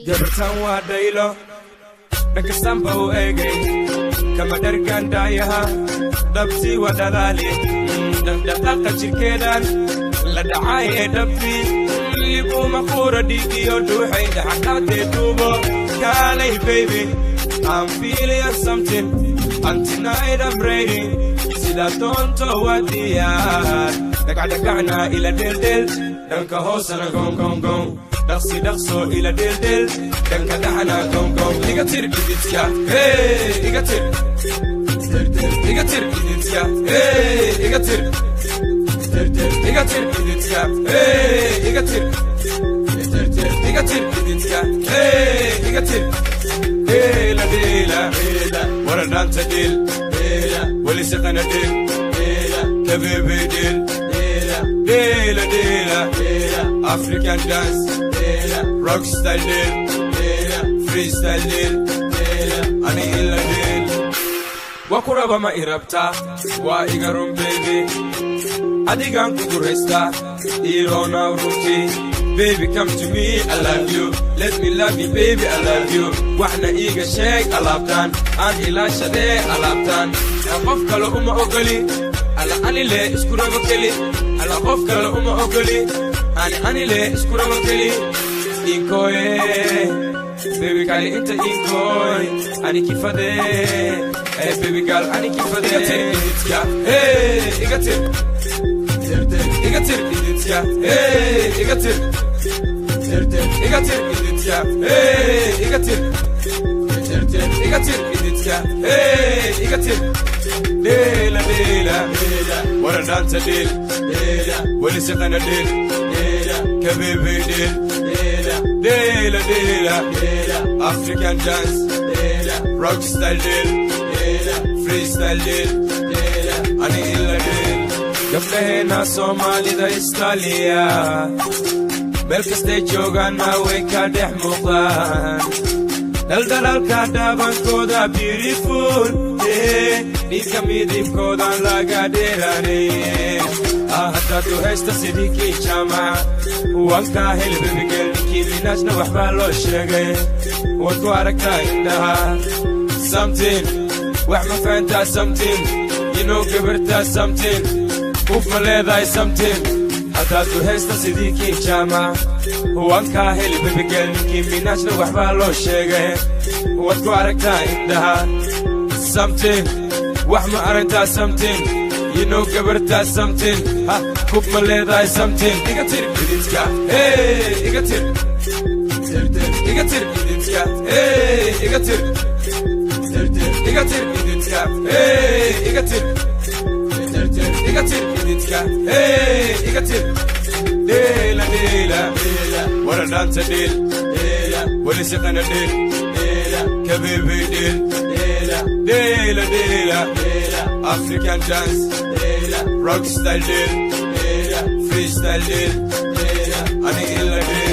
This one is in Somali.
جبتان واديلو نكسام بو ايجي كما دركان دايها دبسي ودلالي دقاقة شركيدان لدعاية دبسي يبو مقورة ديكيو دوحي دحقاتي دوبو كالي بيبي I'm feeling something and tonight I'm ready سيدا تونتو وديار دقعنا إلى دل دنكا هوسنا قوم قوم قوم دقسو إلى دل دنكا دحنا قوم قوم إيغاتير إيديتيا إيغاتير إيغاتير إيديتيا إيغاتير إيغاتير إيديتيا إيغاتير إيغاتير إيديتيا إيغاتير ديلا ورا دانتا ديل ولي سقنا ديل كبيبي ديل ديلا African dance rock style ديل free style ديل أنا إلا ديل وكورا ما إربتا وإيغارون بيبي أديغان كوكوريستا إيرونا وروتي Baby, come to me, I love you. Let me love you, baby, I love you. Wahna iga shake, I love that. And Elisha de, I love that. Of kalo ogoli. Ala anile, iskura wakeli. Ala of kalo ogoli. Anile, iskura wakeli. Inkoe. Baby, kali inta inkoe. Ani kifade. Hey, baby girl, ani kifade. Hey, igatir. Igatir, iditya. Hey, igatir. Igatir, iditya. Hey, igatir. Igatir, iditya. Hey, igatir. Dela, wara dansa del. Wali sekana del. Kabibi del. Dela, African dance. Rock style del. Freestyle del. Ani illa del. Gabdhahena Soomaalida Istaaliya meel kastay joogaana way ka dhex muuqdaan daldalaalka dhaabankooda beautiful dhiigga midibkoodan laga dheeraanay haddaad u haysta sidii kii jaamaca wankaa heli babigel ninkii minaajna waxbaa loo sheegay waad ku aragtaa indhaha something wax ma fahantaa something you know gabartaa something Uf maleda is something haddaad u haysta sidii kii jaamaca wankaa heli babigel ninkii minaajna waxbaa loo sheegay waad ku aragtaa indhaha something wax ma aragtaa something you know gabartaa something kuf maleda is something igatir idintka igatir idintka igatir idintka igatir Igatir, iditya, hey, igatir. Dela, wara dansa del. Wali sekana del. Kabibi del. Dela, African dance. Rock style del. Freestyle del. Ani illa del.